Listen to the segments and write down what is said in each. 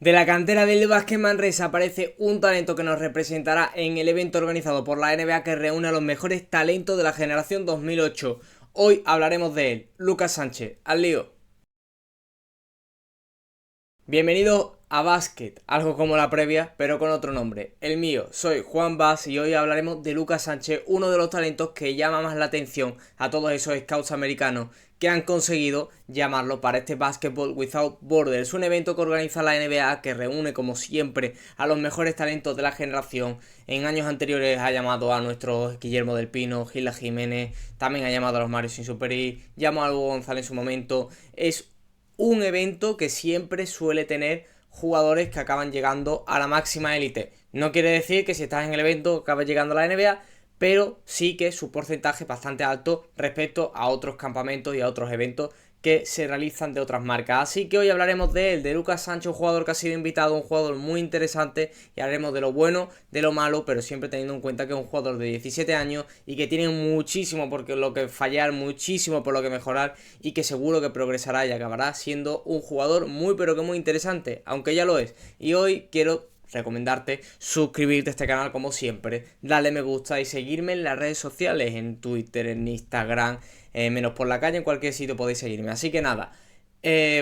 De la cantera del Vázquez Manresa aparece un talento que nos representará en el evento organizado por la NBA que reúne a los mejores talentos de la generación 2008. Hoy hablaremos de él, Lucas Sánchez. Al lío. Bienvenido a Básquet, algo como la previa, pero con otro nombre. El mío, soy Juan Bas y hoy hablaremos de Lucas Sánchez, uno de los talentos que llama más la atención a todos esos scouts americanos que han conseguido llamarlo para este Basketball Without Borders, un evento que organiza la NBA que reúne como siempre a los mejores talentos de la generación. En años anteriores ha llamado a nuestros Guillermo del Pino, Gila Jiménez, también ha llamado a los Mario Superi, llamó a Hugo González en su momento. Es un evento que siempre suele tener jugadores que acaban llegando a la máxima élite. No quiere decir que si estás en el evento acabes llegando a la NBA, pero sí que su porcentaje es bastante alto respecto a otros campamentos y a otros eventos que se realizan de otras marcas. Así que hoy hablaremos de él, de Lucas Sánchez, un jugador que ha sido invitado, un jugador muy interesante, y hablaremos de lo bueno, de lo malo, pero siempre teniendo en cuenta que es un jugador de 17 años y que tiene muchísimo por lo que fallar, muchísimo por lo que mejorar, y que seguro que progresará y acabará siendo un jugador muy pero que muy interesante, aunque ya lo es. Y hoy quiero recomendarte suscribirte a este canal como siempre, darle me gusta y seguirme en las redes sociales, en Twitter, en Instagram, menos por la calle, en cualquier sitio podéis seguirme. Así que nada,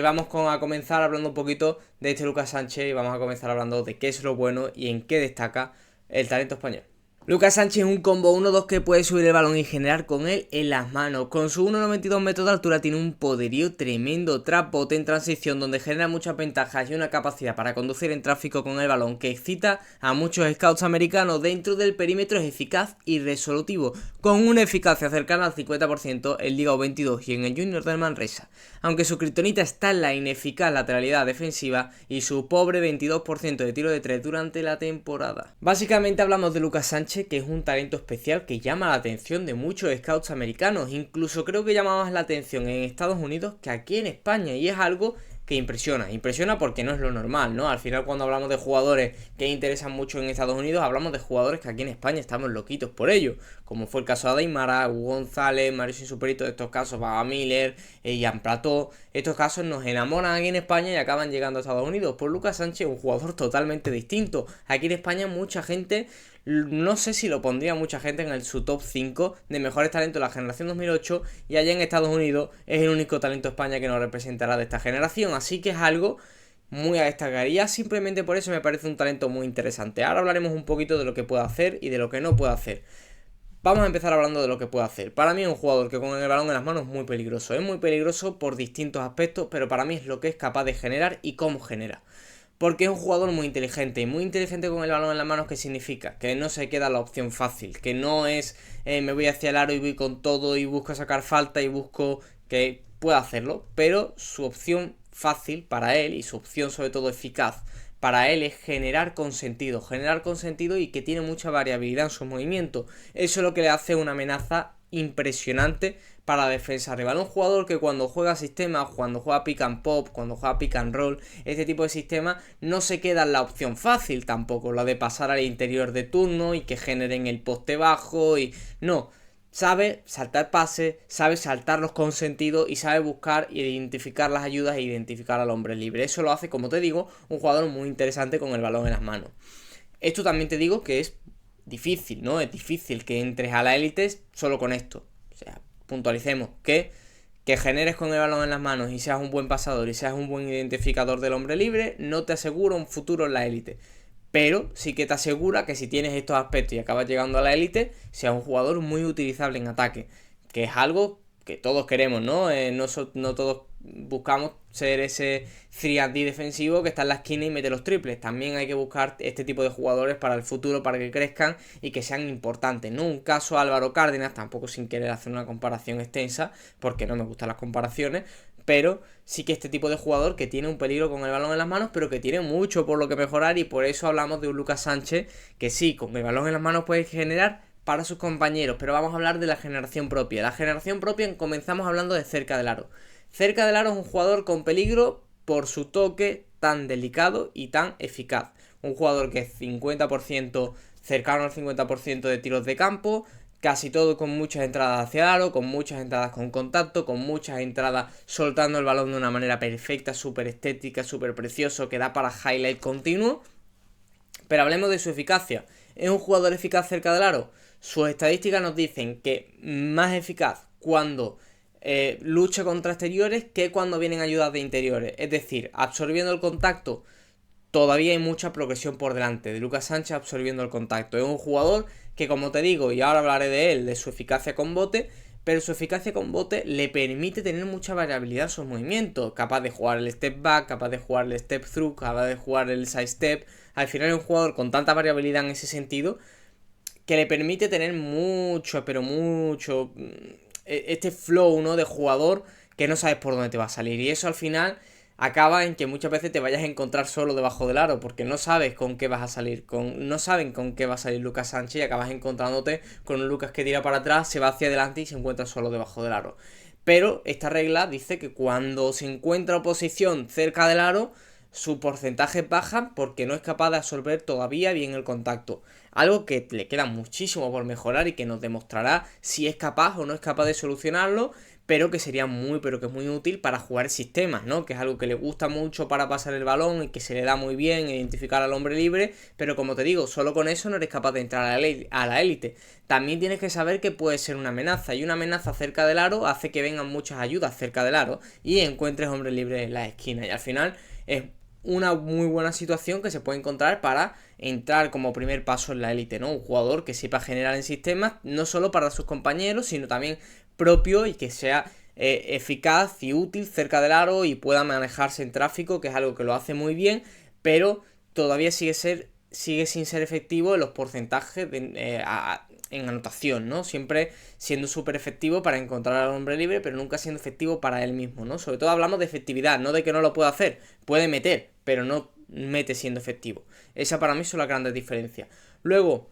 vamos a comenzar hablando un poquito de este Lucas Sánchez y vamos a comenzar hablando de qué es lo bueno y en qué destaca el talento español. Lucas Sánchez es un combo 1-2 que puede subir el balón y generar con él en las manos. Con su 1,92 metros de altura tiene un poderío tremendo, trapote en transición donde genera muchas ventajas y una capacidad para conducir en tráfico con el balón que excita a muchos scouts americanos. Dentro del perímetro es eficaz y resolutivo, con una eficacia cercana al 50% en Liga U22 y en el Junior del Manresa. Aunque su kriptonita está en la ineficaz lateralidad defensiva y su pobre 22% de tiro de 3 durante la temporada. Básicamente hablamos de Lucas Sánchez, que es un talento especial que llama la atención de muchos scouts americanos, incluso creo que llama más la atención en Estados Unidos que aquí en España, y es algo que impresiona porque no es lo normal, ¿no? Al final cuando hablamos de jugadores que interesan mucho en Estados Unidos, hablamos de jugadores que aquí en España estamos loquitos por ello, como fue el caso de Aymara, Hugo González, Mario Superito, estos casos, Baba Miller, Ian Plató. Estos casos nos enamoran aquí en España y acaban llegando a Estados Unidos. Por Lucas Sánchez, un jugador totalmente distinto. Aquí en España mucha gente, no sé si lo pondría mucha gente en su top 5 de mejores talentos de la generación 2008, y allá en Estados Unidos es el único talento de España que nos representará de esta generación, así que es algo muy a destacar, y ya simplemente por eso me parece un talento muy interesante. Ahora hablaremos un poquito de lo que puede hacer y de lo que no puede hacer. Vamos a empezar hablando de lo que puede hacer. Para mí es un jugador que con el balón en las manos es muy peligroso. Es muy peligroso por distintos aspectos, pero para mí es lo que es capaz de generar y cómo genera. Porque es un jugador muy inteligente, y muy inteligente con el balón en las manos, ¿qué significa? Que no se queda la opción fácil, que no es me voy hacia el aro y voy con todo y busco sacar falta y busco que pueda hacerlo, pero su opción fácil para él y su opción sobre todo eficaz para él es generar con sentido y que tiene mucha variabilidad en su movimiento. Eso es lo que le hace una amenaza impresionante para la defensa rival. Un jugador que cuando juega sistemas, cuando juega pick and pop, cuando juega pick and roll, este tipo de sistema, no se queda en la opción fácil tampoco, la de pasar al interior de turno y que generen el poste bajo, y no. Sabe saltar pases, sabe saltarlos con sentido y sabe buscar e identificar las ayudas e identificar al hombre libre. Eso lo hace, como te digo, un jugador muy interesante con el balón en las manos. Esto también te digo que es difícil, ¿no? Es difícil que entres a la élite solo con esto. O sea, puntualicemos que generes con el balón en las manos y seas un buen pasador y seas un buen identificador del hombre libre no te asegura un futuro en la élite. Pero sí que te asegura que si tienes estos aspectos y acabas llegando a la élite, seas un jugador muy utilizable en ataque. Que es algo que todos queremos, ¿no? No todos buscamos ser ese 3D defensivo que está en la esquina y mete los triples. También hay que buscar este tipo de jugadores para el futuro, para que crezcan y que sean importantes, ¿no? Un caso Álvaro Cárdenas, tampoco sin querer hacer una comparación extensa, porque no me gustan las comparaciones, pero sí que este tipo de jugador que tiene un peligro con el balón en las manos, pero que tiene mucho por lo que mejorar, y por eso hablamos de un Lucas Sánchez que sí, con el balón en las manos puede generar para sus compañeros, pero vamos a hablar de la generación propia. La generación propia comenzamos hablando de cerca del aro. Cerca del aro es un jugador con peligro por su toque tan delicado y tan eficaz. Un jugador que es 50%, cercano al 50% de tiros de campo, casi todo con muchas entradas hacia el aro, con muchas entradas con contacto, con muchas entradas soltando el balón de una manera perfecta, súper estética, súper precioso, que da para highlight continuo. Pero hablemos de su eficacia. ¿Es un jugador eficaz cerca del aro? Sus estadísticas nos dicen que más eficaz cuando lucha contra exteriores que cuando vienen ayudas de interiores. Es decir, absorbiendo el contacto, todavía hay mucha progresión por delante de Lucas Sánchez absorbiendo el contacto. Es un jugador que, como te digo, y ahora hablaré de él, de su eficacia con bote, pero su eficacia con bote le permite tener mucha variabilidad en sus movimientos. Capaz de jugar el step back, capaz de jugar el step through, capaz de jugar el side step. Al final es un jugador con tanta variabilidad en ese sentido que le permite tener mucho, pero mucho, este flow, ¿no? De jugador que no sabes por dónde te va a salir. Y eso al final acaba en que muchas veces te vayas a encontrar solo debajo del aro, porque no sabes con qué vas a salir, no saben con qué va a salir Lucas Sánchez y acabas encontrándote con un Lucas que tira para atrás, se va hacia adelante y se encuentra solo debajo del aro. Pero esta regla dice que cuando se encuentra oposición cerca del aro, su porcentaje baja porque no es capaz de absorber todavía bien el contacto. Algo que le queda muchísimo por mejorar y que nos demostrará si es capaz o no es capaz de solucionarlo, pero que sería muy, pero que es muy útil para jugar sistemas, ¿no? Que es algo que le gusta mucho para pasar el balón y que se le da muy bien identificar al hombre libre, pero como te digo, solo con eso no eres capaz de entrar a la élite. También tienes que saber que puede ser una amenaza, y una amenaza cerca del aro hace que vengan muchas ayudas cerca del aro y encuentres hombre libre en la esquina, y al final es una muy buena situación que se puede encontrar para entrar como primer paso en la élite, ¿no? Un jugador que sepa generar en sistemas, no solo para sus compañeros, sino también propio y que sea eficaz y útil cerca del aro y pueda manejarse en tráfico, que es algo que lo hace muy bien, pero todavía sigue sin ser efectivo en los porcentajes en anotación, ¿no? Siempre siendo súper efectivo para encontrar al hombre libre, pero nunca siendo efectivo para él mismo, ¿no? Sobre todo hablamos de efectividad, no de que no lo pueda hacer. Puede meter, pero no mete siendo efectivo. Esa para mí son las grandes diferencias. Luego,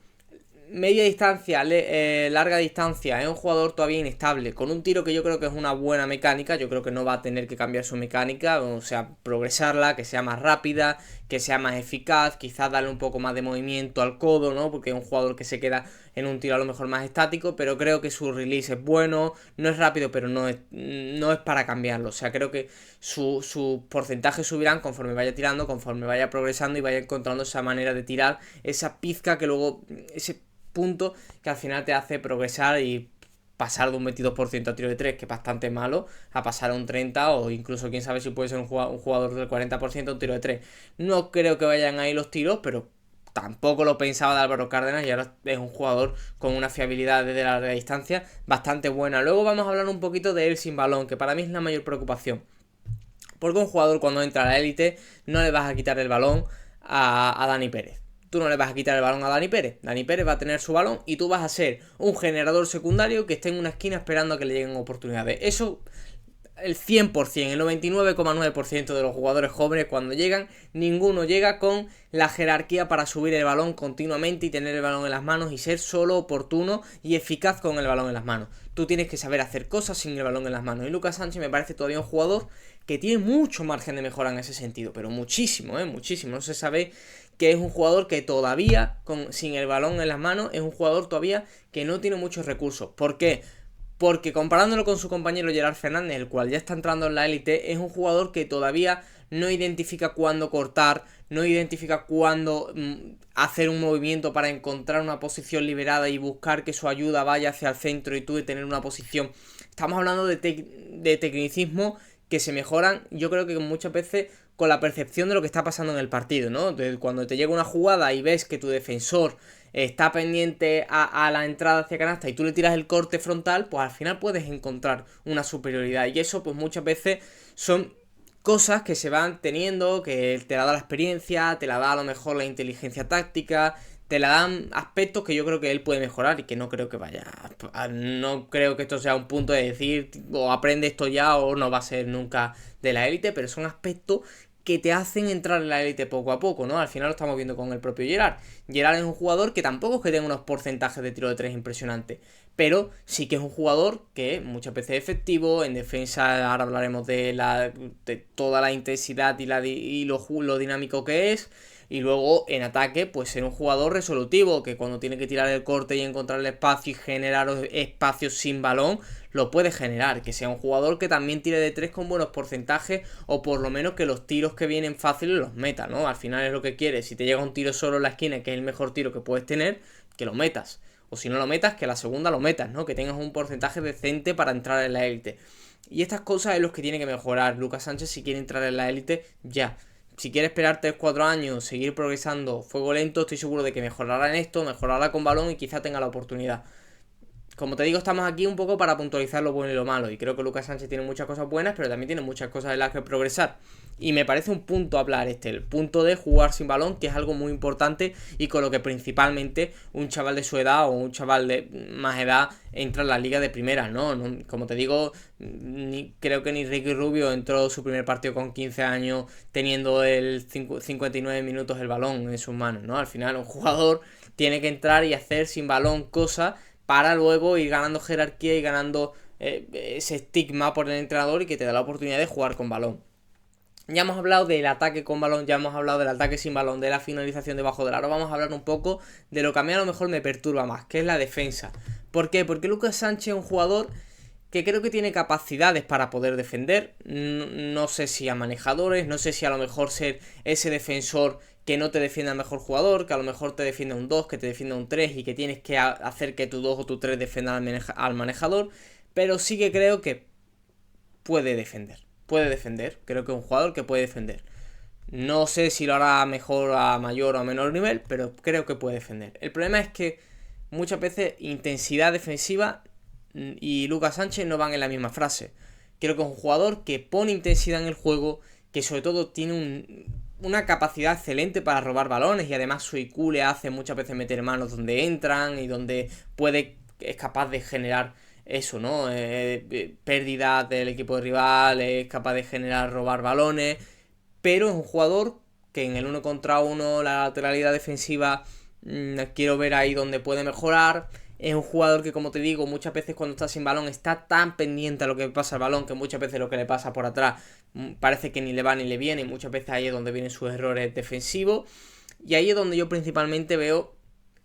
media distancia, larga distancia, es un jugador todavía inestable, con un tiro que yo creo que es una buena mecánica, yo creo que no va a tener que cambiar su mecánica, o sea, progresarla, que sea más rápida, que sea más eficaz, quizás darle un poco más de movimiento al codo, ¿no? Porque es un jugador que se queda en un tiro a lo mejor más estático, pero creo que su release es bueno, no es rápido, pero no es para cambiarlo, o sea, creo que sus porcentajes subirán conforme vaya tirando, conforme vaya progresando y vaya encontrando esa manera de tirar, esa pizca que luego, ese punto que al final te hace progresar y pasar de un 22% a tiro de 3, que es bastante malo, a pasar a un 30% o incluso quién sabe si puede ser un jugador del 40% a un tiro de 3. No creo que vayan ahí los tiros, pero tampoco lo pensaba de Álvaro Cárdenas y ahora es un jugador con una fiabilidad desde la larga distancia bastante buena. Luego vamos a hablar un poquito de él sin balón, que para mí es la mayor preocupación. Porque un jugador cuando entra a la élite no le vas a quitar el balón a Dani Pérez. Tú no le vas a quitar el balón a Dani Pérez. Dani Pérez va a tener su balón y tú vas a ser un generador secundario que esté en una esquina esperando a que le lleguen oportunidades. Eso, el 100%, el 99,9% de los jugadores jóvenes cuando llegan, ninguno llega con la jerarquía para subir el balón continuamente y tener el balón en las manos y ser solo oportuno y eficaz con el balón en las manos. Tú tienes que saber hacer cosas sin el balón en las manos. Y Lucas Sánchez me parece todavía un jugador que tiene mucho margen de mejora en ese sentido, pero muchísimo, muchísimo. No se sabe que es un jugador que todavía, sin el balón en las manos, es un jugador todavía que no tiene muchos recursos. ¿Por qué? Porque comparándolo con su compañero Gerard Fernández, el cual ya está entrando en la élite, es un jugador que todavía no identifica cuándo cortar, no identifica cuándo hacer un movimiento para encontrar una posición liberada y buscar que su ayuda vaya hacia el centro y tú de tener una posición. Estamos hablando de tecnicismo que se mejoran, yo creo que muchas veces con la percepción de lo que está pasando en el partido, ¿no? Cuando te llega una jugada y ves que tu defensor está pendiente a la entrada hacia canasta y tú le tiras el corte frontal, pues al final puedes encontrar una superioridad. Y eso pues muchas veces son cosas que se van teniendo, que te la da la experiencia, te la da a lo mejor la inteligencia táctica, te la dan aspectos que yo creo que él puede mejorar y que no creo que vaya. No creo que esto sea un punto de decir o aprende esto ya o no va a ser nunca de la élite, pero son aspectos que te hacen entrar en la élite poco a poco, ¿no? Al final lo estamos viendo con el propio Gerard. Gerard es un jugador que tampoco es que tenga unos porcentajes de tiro de 3 impresionantes, pero sí que es un jugador que muchas veces es efectivo, en defensa ahora hablaremos de toda la intensidad y lo dinámico que es. Y luego en ataque, pues ser un jugador resolutivo, que cuando tiene que tirar el corte y encontrar el espacio y generar espacios sin balón, lo puede generar. Que sea un jugador que también tire de 3 con buenos porcentajes, o por lo menos que los tiros que vienen fáciles los meta, ¿no? Al final es lo que quieres. Si te llega un tiro solo en la esquina, que es el mejor tiro que puedes tener, que lo metas. O si no lo metas, que la segunda lo metas, ¿no? Que tengas un porcentaje decente para entrar en la élite. Y estas cosas es lo que tiene que mejorar Lucas Sánchez si quiere entrar en la élite ya. Si quiere esperar 3-4 años, seguir progresando fuego lento, estoy seguro de que mejorará en esto, mejorará con balón y quizá tenga la oportunidad. Como te digo, estamos aquí un poco para puntualizar lo bueno y lo malo. Y creo que Lucas Sánchez tiene muchas cosas buenas, pero también tiene muchas cosas en las que progresar. Y me parece un punto a hablar el punto de jugar sin balón, que es algo muy importante y con lo que principalmente un chaval de su edad o un chaval de más edad entra en la liga de primera, ¿no? Como te digo, creo que ni Ricky Rubio entró su primer partido con 15 años teniendo el 59 minutos el balón en sus manos, ¿no? Al final un jugador tiene que entrar y hacer sin balón cosas para luego ir ganando jerarquía y ganando ese estigma por el entrenador y que te da la oportunidad de jugar con balón. Ya hemos hablado del ataque con balón, ya hemos hablado del ataque sin balón, de la finalización debajo del aro. Vamos a hablar un poco de lo que a mí a lo mejor me perturba más, que es la defensa. ¿Por qué? Porque Lucas Sánchez es un jugador que creo que tiene capacidades para poder defender. No sé si a manejadores, no sé si a lo mejor ser ese defensor que no te defienda el mejor jugador, que a lo mejor te defienda un 2, que te defienda un 3 y que tienes que hacer que tu 2 o tu 3 defiendan al manejador. Pero sí que creo que puede defender. Puede defender. Creo que es un jugador que puede defender. No sé si lo hará mejor a mayor o a menor nivel, pero creo que puede defender. El problema es que muchas veces intensidad defensiva y Lucas Sánchez no van en la misma frase. Creo que es un jugador que pone intensidad en el juego, que sobre todo tiene una capacidad excelente para robar balones y además su IQ le hace muchas veces meter manos donde entran y donde es capaz de generar eso, ¿no? Pérdidas del equipo de rival, es capaz de generar robar balones, pero es un jugador que en el 1 contra 1, la lateralidad defensiva, quiero ver ahí donde puede mejorar. Es un jugador que, como te digo, muchas veces cuando está sin balón está tan pendiente a lo que pasa al balón que muchas veces lo que le pasa por atrás parece que ni le va ni le viene, y muchas veces ahí es donde vienen sus errores defensivos. Y ahí es donde yo principalmente veo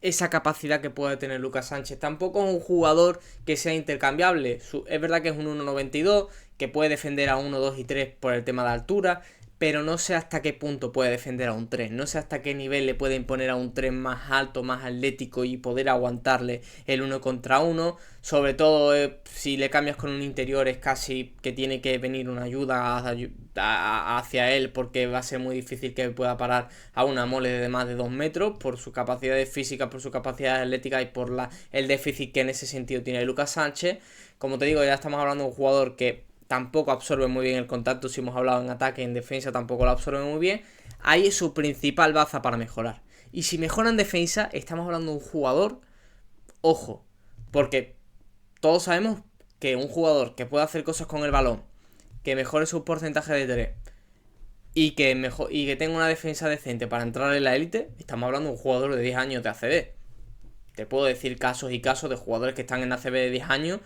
esa capacidad que puede tener Lucas Sánchez. Tampoco es un jugador que sea intercambiable. Es verdad que es un 1.92, que puede defender a 1, 2 y 3 por el tema de altura, pero no sé hasta qué punto puede defender a un 3. No sé hasta qué nivel le puede imponer a un 3 más alto, más atlético y poder aguantarle el 1 contra 1. Sobre todo si le cambias con un interior, es casi que tiene que venir una ayuda hacia él, porque va a ser muy difícil que pueda parar a una mole de más de 2 metros por su capacidad física, por su capacidad atlética y por el déficit que en ese sentido tiene Lucas Sánchez. Como te digo, ya estamos hablando de un jugador que tampoco absorbe muy bien el contacto. Si hemos hablado en ataque, en defensa tampoco lo absorbe muy bien. Ahí es su principal baza para mejorar. Y si mejora en defensa, estamos hablando de un jugador, ojo, porque todos sabemos que un jugador que pueda hacer cosas con el balón, que mejore su porcentaje de 3 y que tenga una defensa decente para entrar en la élite, estamos hablando de un jugador de 10 años de ACB. Te puedo decir casos y casos de jugadores que están en ACB de 10 años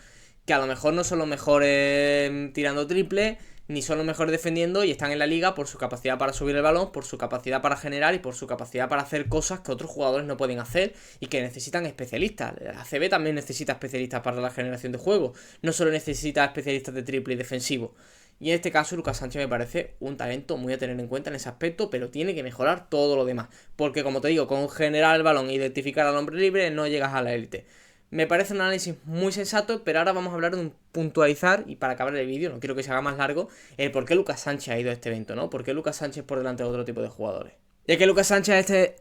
que a lo mejor no son los mejores tirando triple, ni son los mejores defendiendo, y están en la liga por su capacidad para subir el balón, por su capacidad para generar y por su capacidad para hacer cosas que otros jugadores no pueden hacer y que necesitan especialistas. La ACB también necesita especialistas para la generación de juego, no solo necesita especialistas de triple y defensivo. Y en este caso Lucas Sánchez me parece un talento muy a tener en cuenta en ese aspecto, pero tiene que mejorar todo lo demás. Porque como te digo, con generar el balón e identificar al hombre libre no llegas a la élite. Me parece un análisis muy sensato, pero ahora vamos a hablar de un puntualizar, y para acabar el vídeo, no quiero que se haga más largo, el por qué Lucas Sánchez ha ido a este evento, ¿no? ¿Por qué Lucas Sánchez por delante de otro tipo de jugadores? Ya que Lucas Sánchez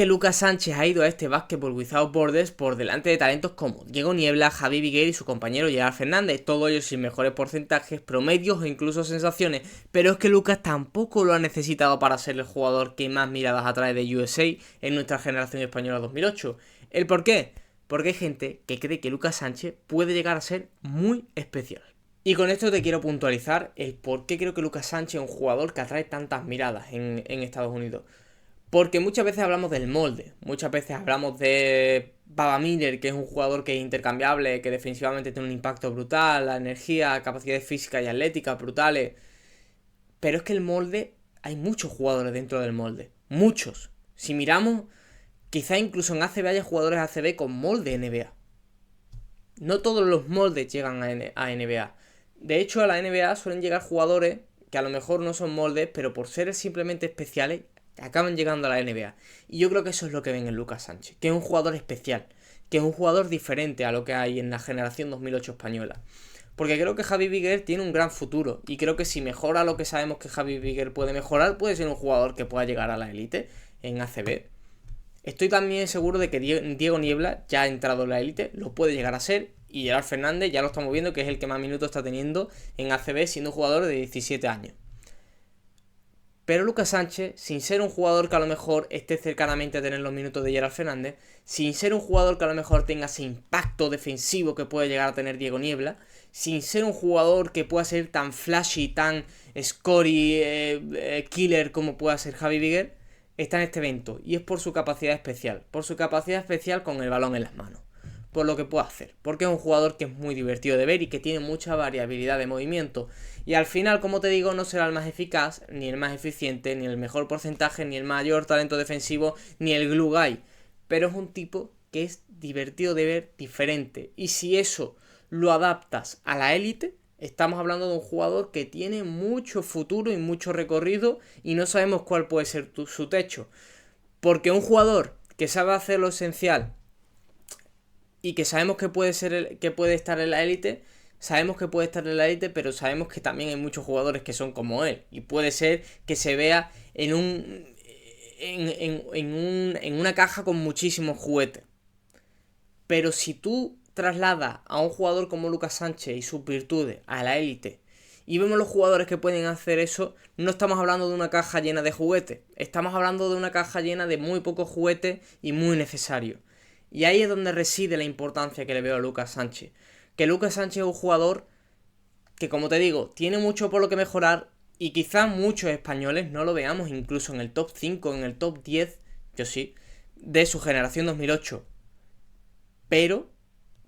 Lucas Sánchez ha ido a este Basketball Without Borders por delante de talentos como Diego Niebla, Javi Viguer y su compañero Gerard Fernández, todos ellos sin mejores porcentajes, promedios o incluso sensaciones, pero es que Lucas tampoco lo ha necesitado para ser el jugador que más miradas atrae de USA en nuestra generación española 2008. ¿El por qué? Porque hay gente que cree que Lucas Sánchez puede llegar a ser muy especial. Y con esto te quiero puntualizar el por qué creo que Lucas Sánchez es un jugador que atrae tantas miradas en Estados Unidos. Porque muchas veces hablamos del molde, muchas veces hablamos de Baba Miller, que es un jugador que es intercambiable, que defensivamente tiene un impacto brutal, la energía, capacidades físicas y atléticas brutales. Pero es que el molde, hay muchos jugadores dentro del molde. muchos. Si miramos, quizá incluso en ACB haya jugadores ACB con molde NBA. No todos los moldes llegan a NBA. De hecho, a la NBA suelen llegar jugadores que a lo mejor no son moldes, pero por ser simplemente especiales, acaban llegando a la NBA. Y yo creo que eso es lo que ven en Lucas Sánchez, que es un jugador especial, que es un jugador diferente a lo que hay en la generación 2008 española. Porque creo que Javi Biguer tiene un gran futuro, y creo que si mejora lo que sabemos que Javi Biguer puede mejorar, puede ser un jugador que pueda llegar a la élite en ACB. Estoy también seguro de que Diego Niebla ya ha entrado en la élite, lo puede llegar a ser, y Gerard Fernández ya lo estamos viendo que es el que más minutos está teniendo en ACB siendo un jugador de 17 años. Pero Lucas Sánchez, sin ser un jugador que a lo mejor esté cercanamente a tener los minutos de Gerard Fernández, sin ser un jugador que a lo mejor tenga ese impacto defensivo que puede llegar a tener Diego Niebla, sin ser un jugador que pueda ser tan flashy, tan scory, killer como pueda ser Javi Biguer, está en este evento. Y es por su capacidad especial con el balón en las manos. Por lo que puede hacer, porque es un jugador que es muy divertido de ver y que tiene mucha variabilidad de movimiento. Y al final, como te digo, no será el más eficaz, ni el más eficiente, ni el mejor porcentaje, ni el mayor talento defensivo, ni el glue guy. Pero es un tipo que es divertido de ver, diferente. Y si eso lo adaptas a la élite, estamos hablando de un jugador que tiene mucho futuro y mucho recorrido y no sabemos cuál puede ser su techo. Porque un jugador que sabe hacer lo esencial y que sabemos que puede estar en la élite, pero sabemos que también hay muchos jugadores que son como él. Y puede ser que se vea en una caja con muchísimos juguetes. Pero si tú trasladas a un jugador como Lucas Sánchez y sus virtudes a la élite, y vemos los jugadores que pueden hacer eso, no estamos hablando de una caja llena de juguetes. Estamos hablando de una caja llena de muy pocos juguetes y muy necesarios. Y ahí es donde reside la importancia que le veo a Lucas Sánchez. Que Lucas Sánchez es un jugador que, como te digo, tiene mucho por lo que mejorar y quizás muchos españoles no lo veamos incluso en el top 5, en el top 10, yo sí, de su generación 2008. Pero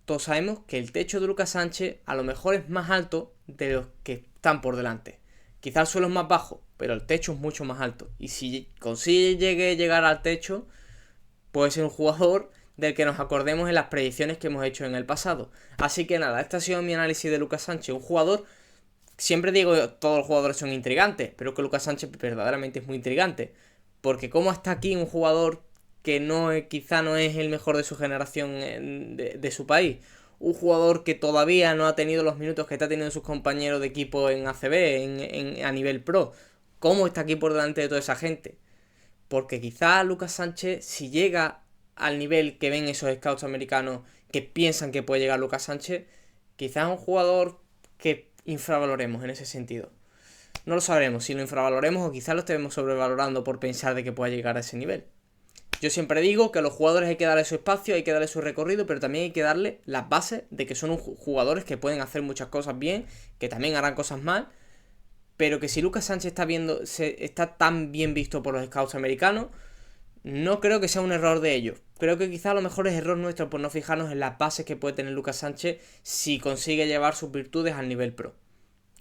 todos sabemos que el techo de Lucas Sánchez a lo mejor es más alto de los que están por delante. Quizás el suelo es más bajo, pero el techo es mucho más alto. Y si consigue llegar al techo, puede ser un jugador del que nos acordemos en las predicciones que hemos hecho en el pasado. Así que nada, este ha sido mi análisis de Lucas Sánchez, un jugador, siempre digo que todos los jugadores son intrigantes, pero que Lucas Sánchez verdaderamente es muy intrigante, porque como está aquí un jugador que quizá no es el mejor de su generación de su país, un jugador que todavía no ha tenido los minutos que está teniendo sus compañeros de equipo en ACB, a nivel pro, ¿cómo está aquí por delante de toda esa gente? Porque quizá Lucas Sánchez, si llega al nivel que ven esos scouts americanos que piensan que puede llegar Lucas Sánchez, quizás es un jugador que infravaloremos en ese sentido. No lo sabremos si lo infravaloremos o quizás lo estemos sobrevalorando por pensar de que pueda llegar a ese nivel. Yo siempre digo que a los jugadores hay que darle su espacio, hay que darle su recorrido, pero también hay que darle las bases de que son jugadores que pueden hacer muchas cosas bien, que también harán cosas mal, pero que si Lucas Sánchez está tan bien visto por los scouts americanos, no creo que sea un error de ellos. Creo que quizá a lo mejor es error nuestro por no fijarnos en las bases que puede tener Lucas Sánchez si consigue llevar sus virtudes al nivel pro.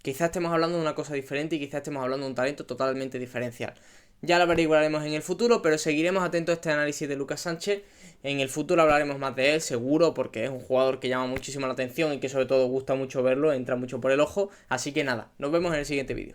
Quizás estemos hablando de una cosa diferente y quizás estemos hablando de un talento totalmente diferencial. Ya lo averiguaremos en el futuro, pero seguiremos atentos a este análisis de Lucas Sánchez. En el futuro hablaremos más de él, seguro, porque es un jugador que llama muchísimo la atención y que sobre todo gusta mucho verlo, entra mucho por el ojo. Así que nada, nos vemos en el siguiente vídeo.